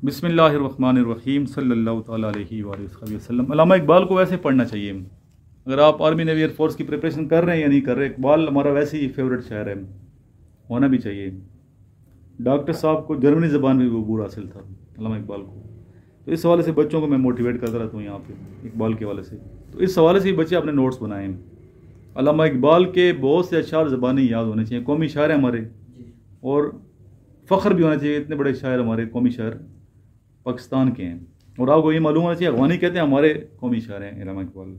बिस्मिल्लाहिर्रहमानिर्रहीम सल्लल्लाहु ताला अलैहि वसल्लम। अल्लामा इकबाल को वैसे पढ़ना चाहिए। अगर आप आर्मी नेवी एयरफोर्स की प्रिपरेशन कर रहे हैं या नहीं कर रहे, इकबाल हमारा वैसे ही फेवरेट शायर है, होना भी चाहिए। डॉक्टर साहब को जर्मनी ज़बान में भी अबूर हासिल था अल्लामा इकबाल को। तो इस हवाले से बच्चों को मैं मोटिवेट करता रहता हूँ यहाँ पे इकबाल के हवाले से। तो इस हवाले से ही बच्चे अपने नोट्स बनाएं। अल्लामा इकबाल के बहुत से अशार ज़बानी याद होने चाहिए। कौमी शायर हैं हमारे, और फ़ख्र भी होना चाहिए, इतने बड़े शायर हमारे कौमी शायर पाकिस्तान के हैं। और आपको ये मालूम होना चाहिए, अफगानी कहते हैं हमारे कौमी शायर हैं अल्लामा इकबाल,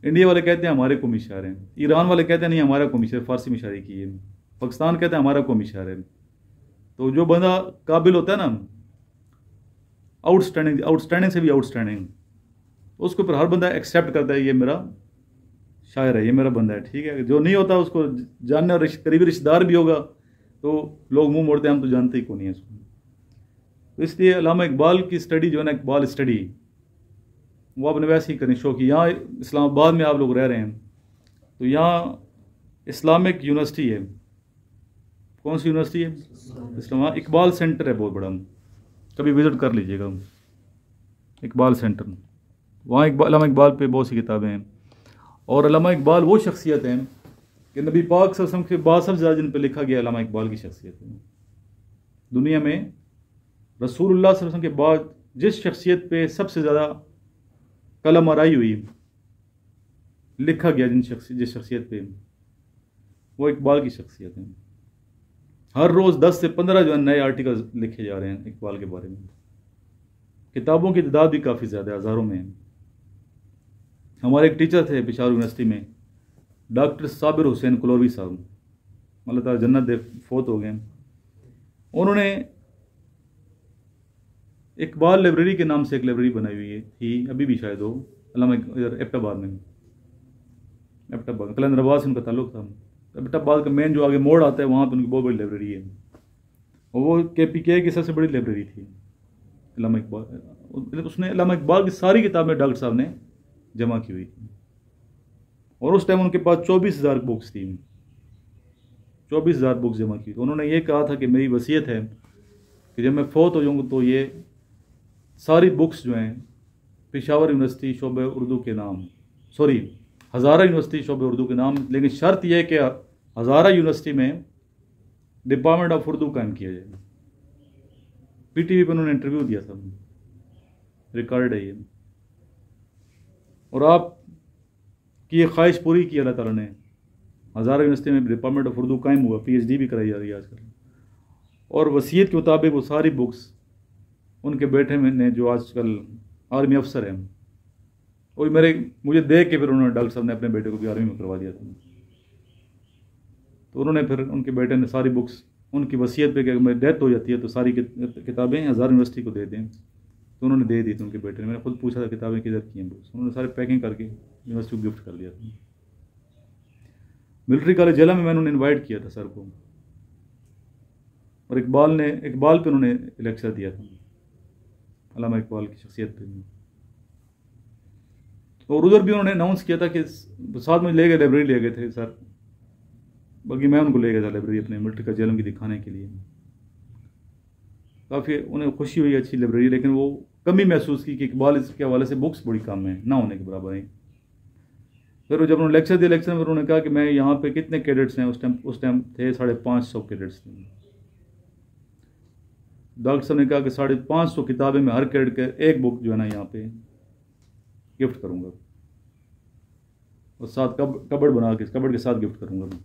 इंडिया वाले कहते हैं हमारे कौमी शायर हैं, ईरान वाले कहते हैं नहीं हमारा कौमी शायर, फ़ारसी में शायरी की है, पाकिस्तान कहते हैं हमारा कौमी शायर है। तो जो बंदा काबिल होता है ना, आउटस्टैंडिंग से भी आउटस्टैंडिंग, उसके ऊपर हर बंदा एक्सेप्ट करता है ये मेरा शायर है, ये मेरा बंदा है, ठीक है। जो नहीं होता उसको जानने और करीबी रिश्तेदार भी होगा तो लोग मुंह मोड़ते हैं, हम तो जानते ही कौन नहीं है इसको। तो इसलिए अल्लामा इकबाल की स्टडी जो है ना, इकबाल स्टडी, वो आपने वैसे ही करनी शौक। यहाँ इस्लामाबाद में आप लोग रह रहे हैं तो यहाँ इस्लामिक यूनिवर्सिटी है। कौन सी यूनिवर्सिटी है? इस्लामाबाद इकबाल सेंटर है बहुत बड़ा, कभी विज़िट कर लीजिएगा इकबाल सेंटर। वहाँ अल्लामा इकबाल पे बहुत सी किताबें हैं। और अल्लामा इकबाल वो शख्सियत हैं कि नबी पाक सल्लल्लाहु अलैहि वसल्लम के बाद सबसे ज़्यादा जिन पर लिखा गया अल्लामा इकबाल की शख्सियत है। दुनिया में रसूलुल्लाह सल्लल्लाहु अलैहि वसल्लम के बाद जिस शख्सियत पे सबसे ज़्यादा कलम आराई हुई, लिखा गया जिस शख्सियत पे, वो इकबाल की शख्सियत है। हर रोज़ 10 से 15 जो है नए आर्टिकल लिखे जा रहे हैं इकबाल के बारे में। किताबों की तादाद भी काफ़ी ज़्यादा है, हज़ारों में है। हमारे एक टीचर थे पेशावर यूनिवर्सिटी में, डॉक्टर साबिर हुसैन कुलौरी साहब, अल्लाह ताला जन्नत दे, फोत हो गए। उन्होंने इकबाल लाइब्रेरी के नाम से एक लाइब्रेरी बनाई हुई थी, अभी भी शायद हो, अल्लामा इधर एबटाबाद में, एबटाबाद कलंदराबाद से उनका ताल्लुक था। एबटाबाद का मेन जो आगे मोड़ आता है वहाँ पर उनकी बहुत बड़ी लाइब्रेरी है, और वो KPK की सबसे बड़ी लाइब्रेरी थी अल्लामा इकबाल। उसने अल्लामा इकबाल की सारी किताबें डॉक्टर साहब ने जमा की हुई थी, और उस टाइम उनके पास 24,000 बुक्स थी, 24,000 बुक्स जमा की। तो उन्होंने ये कहा था कि मेरी वसीयत है कि जब मैं फौत हो जाऊँगा तो ये सारी बुक्स जो हैं पेशावर यूनिवर्सिटी शोबे उर्दू के नाम, सॉरी हज़ारा यूनिवर्सिटी शोबे उर्दू के नाम, लेकिन शर्त यह है कि हज़ारा यूनिवर्सिटी में डिपार्टमेंट ऑफ उर्दू कायम किया जाए। PTV पर उन्होंने इंटरव्यू दिया था, रिकॉर्ड है ये। और आपकी ये ख्वाहिश पूरी की अल्लाह ताला ने, हज़ारा यूनिवर्सिटी में डिपार्टमेंट ऑफ उर्दू कायम हुआ, PhD भी कराई जा रही है आजकल। और वसीयत के मुताबिक वो सारी बुक्स उनके बेटे में ने, जो आजकल आर्मी अफसर हैं, वही मुझे देख के फिर उन्होंने, डॉक्टर साहब ने अपने बेटे को भी आर्मी में करवा दिया था। तो उन्होंने फिर उनके बेटे ने सारी बुक्स उनकी वसीयत पे कि अगर मेरी डेथ हो जाती है तो सारी किताबें हज़ारा यूनिवर्सिटी को दे दें, तो उन्होंने दे दी थी उनके बेटे ने। मैंने खुद पूछा था किताबें किधर की हैं बुक्स, उन्होंने सारे पैकिंग करके यूनिवर्सिटी को गिफ्ट कर दिया था। मिलिट्री कॉलेज जेला में मैंने उन्हें इन्वाइट किया था सर को, और इकबाल पे उन्होंने लेक्चर दिया था अल्लामा इकबाल की शख्सियत पे। और उधर भी उन्होंने अनाउंस किया था कि साथ में ले गए, लाइब्रेरी ले गए थे सर, बल्कि मैं उनको ले गया था लाइब्रेरी अपने मिलिट्री का जेलम की दिखाने के लिए। काफ़ी उन्हें खुशी हुई, अच्छी लाइब्रेरी, लेकिन वो कमी महसूस की कि इकबाल इसके हवाले से बुक्स बड़ी कम है, ना होने के बराबर है। फिर जब उन्होंने लेक्चर दिया, लेक्चर में उन्होंने कहा कि मैं यहाँ पे कितने कैडेट्स हैं, उस टाइम थे 550 कैडेट्स थे। डॉक्टर साहब ने कहा कि 550 किताबें में हर कैडेट के एक बुक जो है ना यहाँ पे गिफ्ट करूँगा, और साथ कबर्ड बना के, कबर्ड के साथ गिफ्ट करूँगा मैं।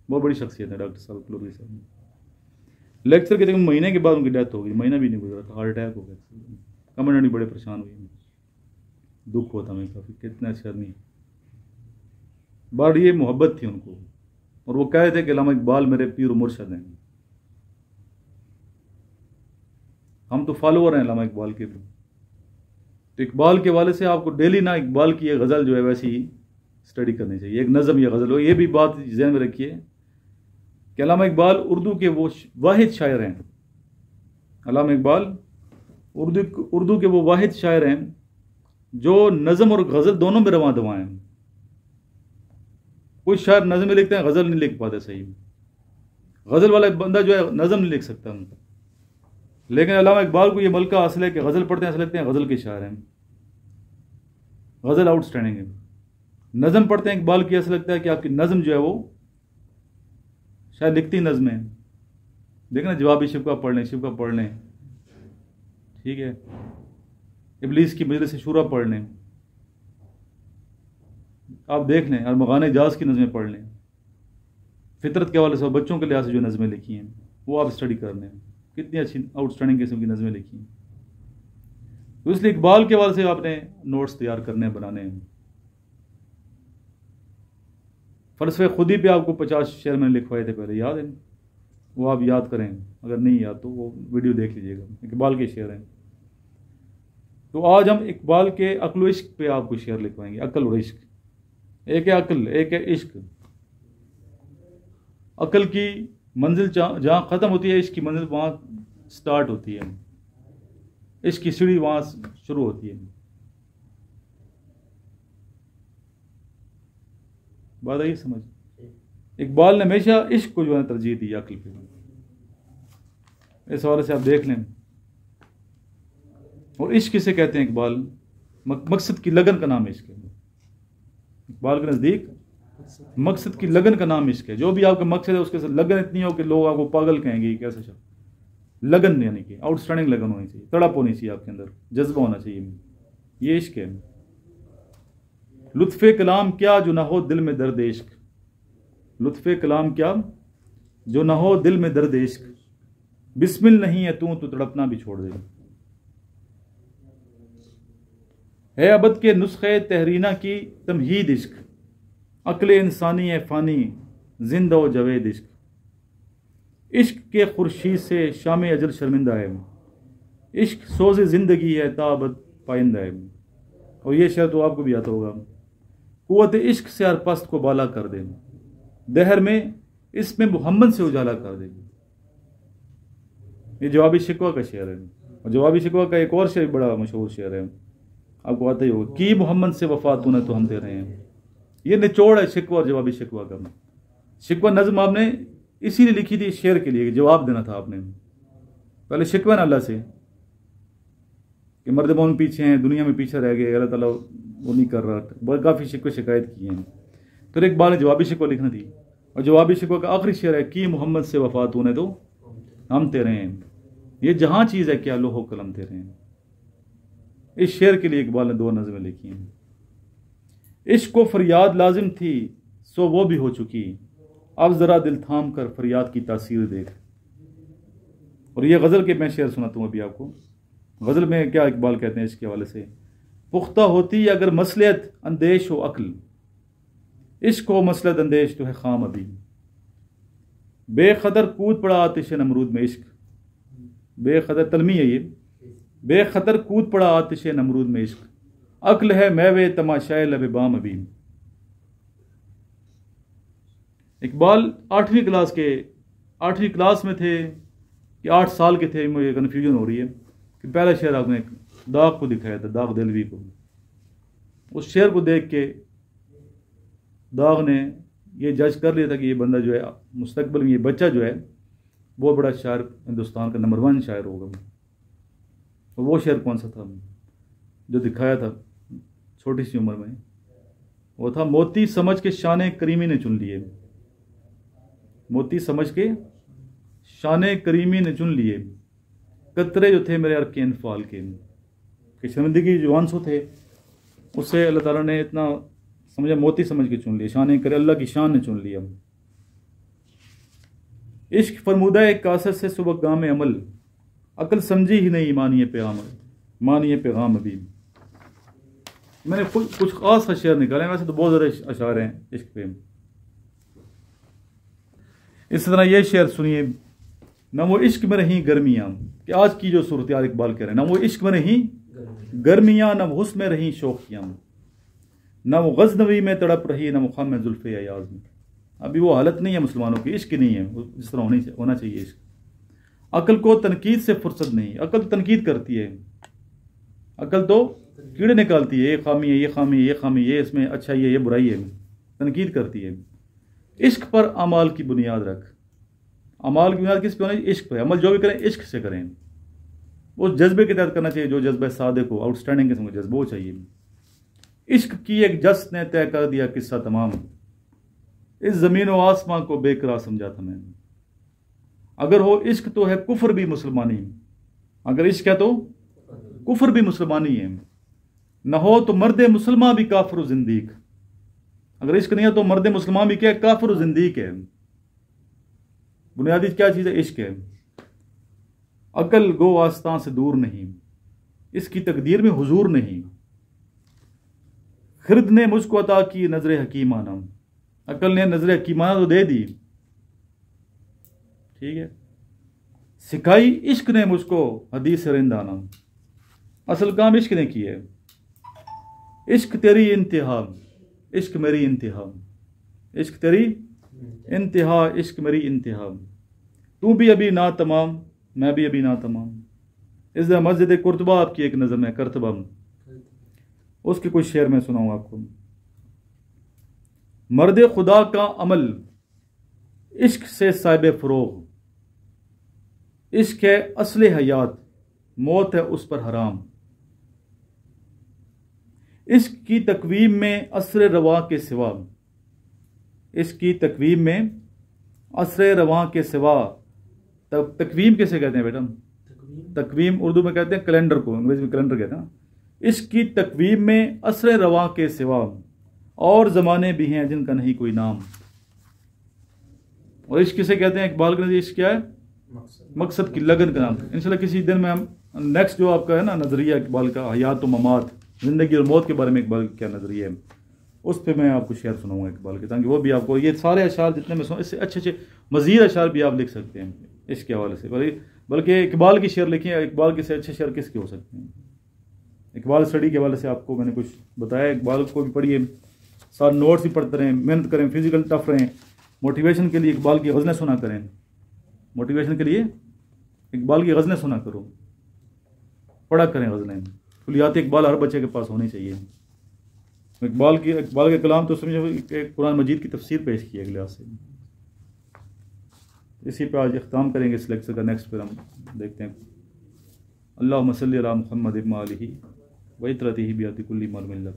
बहुत बड़ी शख्सियत है डॉक्टर साहब कुलौरी साहब। लेक्चर के तकरीबन महीने के बाद उनकी डेथ हो गई, महीना भी नहीं गुजरा था, हार्ट अटैक हो गया। कमांडेंट भी बड़े परेशान हुए, दुख होता हमें काफ़ी, कितना अच्छा आदमी। बड़ी ये मोहब्बत थी उनको, और वो कह रहे थे कि अल्लामा इकबाल मेरे पीर मुर्शद हैं, हम तो फॉलोअर हैं अल्लामा इकबाल के। तो इकबाल के वाले से आपको डेली ना इकबाल की ये गज़ल जो है वैसी स्टडी करनी चाहिए, एक नज़म या गज़ल हो। ये भी बात जहन में रखिए कि अल्लामा इकबाल उर्दू के वो वाहिद शायर हैं, अल्लामा इकबाल उर्दू के वो वाहिद शायर हैं जो नज़म और गज़ल दोनों में रवां दवा हैं। कोई शायर नज़म लिखते हैं, गज़ल नहीं लिख पाते सही। गज़ल वाला बंदा जो है नज़म नहीं लिख सकता, लेकिन अल्लामा इकबाल को ये मलका हासिल है कि गज़ल पढ़ते हैं ऐसा लगते हैं गज़ल के शायर हैं, गज़ल आउटस्टैंडिंग है। नज़म पढ़ते हैं इकबाल की, ऐसा लगता है कि आपकी नज़म जो है वो शायद लिखती नज़में है। देखना जवाबी शिकवा पढ़ लें, शिकवा पढ़ लें, ठीक है, इब्लीस की मजलिस शूरा पढ़ लें, आप देख लें, और मगाने जाज की नज़में पढ़ लें, फितरत के हवाले से बच्चों के लिहाज से जो नज़में लिखी हैं वो आप स्टडी कर लें, कितनी अच्छी आउटस्टैंडिंग किस्म की नज़में लिखी हैं। तो इसलिए इकबाल के हवाले से आपने नोट्स तैयार करने बनाने हैं। फ़लसफ़े खुदी पे आपको 50 शेर मैंने लिखवाए थे पहले, याद है? वो आप याद करें, अगर नहीं याद तो वो वीडियो देख लीजिएगा, इकबाल के शेर हैं। तो आज हम इकबाल के अक्ल व इश्क पे आपको शेर लिखवाएंगे। अक्ल और इश्क, एक है अक्ल, एक है इश्क। अक्ल की मंजिल जहाँ ख़त्म होती है, इश्क की मंजिल वहाँ स्टार्ट होती है, इश्क की सीढ़ी वहाँ शुरू होती है। बात आई समझ? इकबाल ने हमेशा इश्क को जो है तरजीह दी अक्ल पे। इस हवाले से आप देख लें। और इश्क किसे कहते हैं इकबाल? मकसद की लगन का नाम इश्क है। इकबाल के नज़दीक मकसद की लगन का नाम इश्क है। जो भी आपका मकसद है उसके साथ लगन इतनी हो कि लोग आपको पागल कहेंगे, कैसा शब्द, लगन, यानी कि आउटस्टैंडिंग लगन होनी चाहिए, तड़प होनी चाहिए आपके अंदर, जज्बा होना चाहिए, ये इश्क है। लुत्फ़े कलाम क्या जो ना हो दिल में दर्द इश्क, लुत्फ़े कलाम क्या जो ना हो दिल में दर्द इश्क, बिस्मिल नहीं है तू तो तड़पना भी छोड़ दे। है अबद के नुस्खे तहरीना की तमहीद इश्क, अक्ल इंसानी है फ़ानी जिंदा व जवेद इश्क, इश्क के खुर्शीद से शाम अजल शर्मिंदा है, इश्क सोज़ ज़िंदगी है ताबद पाइंदा है। और ये शेर तो आपको भी आता होगा, कुव्वत इश्क से हर पस्त को बाला कर दे, दहर में इसमें मोहम्मद से उजाला कर दे। ये जवाबी शिकवा का शेर है। और जवाबी शिकवा का एक और शेर बड़ा मशहूर शेर है, आपको आता ही होगा, कि मोहम्मद से वफा तूने तो हम दे रहे हैं। ये निचोड़ है शिकवा और जवाबी शिकवा का। शिकवा नज़म आपने इसीलिए लिखी थी शेर के लिए, जवाब देना था आपने। पहले शिकवा ना अल्लाह से कि मर्द मौन पीछे हैं, दुनिया में पीछे रह गए, अल्लाह ताला वो नहीं कर रहा, बहुत काफ़ी शिकवे शिकायत की हैं। तो एक बार जवाबी शिकवा लिखना थी। और जवाबी शिकवा का आखिरी शेर है, कि मोहम्मद से वफा तूने तो हम तेरे हैं, ये जहाँ चीज़ है क्या लोहो कलम तेरे हैं। इस शेर के लिए इकबाल ने 2 नज़में लिखी हैं। इश्क को फरियाद लाजिम थी सो वो भी हो चुकी, अब ज़रा दिल थाम कर फरियाद की तासीर देख। और ये गज़ल के मैं शेर सुनाता हूँ अभी आपको। गज़ल में क्या इकबाल कहते हैं इसके हवाले से, पुख्ता होती अगर मसलियत अंदेश हो अक्ल, इश्क हो मसलत अंदेश तो है खाम अभी, बेखतर कूद पड़ा आतिश नमरूद में इश्क, बेखतर तलमी है ये, बेखतर कूद पड़ा आतिश नमरूद में इश्क, अक्ल है मैवे तमाशाए लब बाम अभी। इकबाल 8वीं क्लास में थे कि 8 साल के थे, मुझे कन्फ्यूजन हो रही है कि पहला शेर आपने दाग को दिखाया था, दाग दिलवी को। उस शेर को देख के दाग ने ये जज कर लिया था कि ये बंदा जो है मुस्तकबिल में, ये बच्चा जो है बहुत बड़ा शायर, हिंदुस्तान का नंबर 1 शायर होगा। और वो शेर कौन सा था जो दिखाया था छोटी सी उम्र में? वो था, मोती समझ के शाने करीमी ने चुन लिए, मोती समझ के शाने करीमी ने चुन लिए, कतरे जो थे मेरे अर्क के इनफाल के, कि शर्मिंदगी जो आंसू थे उससे अल्लाह ताला ने इतना समझा, मोती समझ के चुन लिए, शाने करे अल्लाह की शान ने चुन लिया। इश्क फरमुदा एक कासर से सुबह गाम अमल, अकल समझी ही नहीं मानिए पैगाम अभी। मैंने कुछ खास शेर निकाले, वैसे तो बहुत ज़्यादा अशार हैं इश्क पे। इस तरह ये शेर सुनिए, न वो इश्क में रही गर्मियाँ, कि आज की जो सूरत यार इकबाल कह रहे हैं, न वो इश्क में रही गर्मियाँ, न वो हुस्न में रही शौकियाँ, न वो गज़नवी में तड़प रही, न वो ख़म में जुल्फ़े अयाज़ में। अभी वो हालत नहीं है मुसलमानों की, इश्क नहीं है जिस तरह होना चाहिए इश्क। अकल को तनकीद से फुर्सत नहीं, अकल तो तनकीद करती है, अकल तो कीड़े निकालती है, ये खामी है, ये खामी है, ये खामी, ये इसमें अच्छा ये बुराई है, तनकीद करती है। इश्क पर अमाल की बुनियाद रख, अमाल की बुनियाद किस पे होनी? इश्क पे। अमल जो भी करें इश्क से करें, उस जज्बे के तहत करना चाहिए जो जज्बा सादिक हो, आउटस्टैंडिंग किस्म का जज्बा वो चाहिए। इश्क की एक जस्त ने तय कर दिया किस्सा तमाम, इस ज़मीन व आसमां को बेकरार समझा था मैंने। अगर हो इश्क तो है कुफर भी मुसलमानी, अगर इश्क है तो कुफर भी मुसलमानी है। न हो तो मर्द मुसलमान भी काफिर जिंदीक, अगर इश्क नहीं है तो मर्द मुसलमान भी क्या है, काफिर जिंदीक है। बुनियादी क्या चीज़ है, इश्क है। अकल गो आस्तां से दूर नहीं, इसकी तकदीर में हुजूर नहीं। खिरद ने मुझको अता की नजर हकीमाना, अकल ने नजर हकीमाना तो दे दी, ठीक है। सिखाई इश्क ने मुझको हदीस रिंदाना, असल काम इश्क ने किया है। इश्क तेरी इंतहा, इश्क मेरी इंतहा, इश्क तेरी इंतहा, इश्क मेरी इंतहा। तू भी अभी ना तमाम, मैं भी अभी ना तमाम। इस मस्जिद कुर्तबा आपकी एक नज़र में करतबा, उसके कुछ शेर में सुनाऊँ आपको। मर्द खुदा का अमल इश्क से साहिब फरोग, इश्क है असले हयात, मौत है उस पर हराम। इश्क की तकवीम में असर रवा के सिवा, इसकी तकवीम में असर रवा के सिवा। तकवीम कैसे कहते हैं बेटा, तकवीम उर्दू में कहते हैं कैलेंडर को, अंग्रेजी में कैलेंडर कहते हैं। इसकी तकवीम में असर रवा के सिवा और ज़माने भी हैं जिनका नहीं कोई नाम। और इश्क किसे कहते हैं, इकबाल के नज़रिए इश्क क्या है, मकसद की लगन का नाम। इंशाल्लाह किसी दिन में हम नेक्स्ट जो आपका है ना नज़रिया इकबाल का, हयात व ममात, ज़िंदगी और मौत के बारे में इकबाल क्या नज़रिया है, उस पर मैं आपको शेयर सुनाऊंगा इकबाल के, ताकि वो भी आपको ये सारे अशार जितने में इससे अच्छे अच्छे मज़ीद अशार भी आप लिख सकते हैं इसके हवाले से। बल्कि इकबाल की शेर लिखिए, इकबाल के से अच्छे शेर किसके हो सकते हैं। इकबाल स्टडी के हवाले से आपको मैंने कुछ बताया, इकबाल को भी पढ़िए, सारे नोट्स भी पढ़ते रहें, मेहनत करें, फिजिकल टफ रहें। मोटिवेशन के लिए इकबाल की गज़लें सुना करें, मोटिवेशन के लिए इकबाल की गज़लें सुना करो, पढ़ा करें गज़लें। कुलियात इकबाल हर बच्चे के पास होनी चाहिए। इकबाल के कलाम तो समझो कुरान मजीद की तफसीर पेश की अगले से। इसी पे आज इख्ताम करेंगे इस लेक्चर का। नेक्स्ट फिर हम देखते हैं। अल्लाहुम्मा सल्ली अला मुहम्मद व आलिहि व इत्रतिही बिअति कुल्ली मरमिल्ला।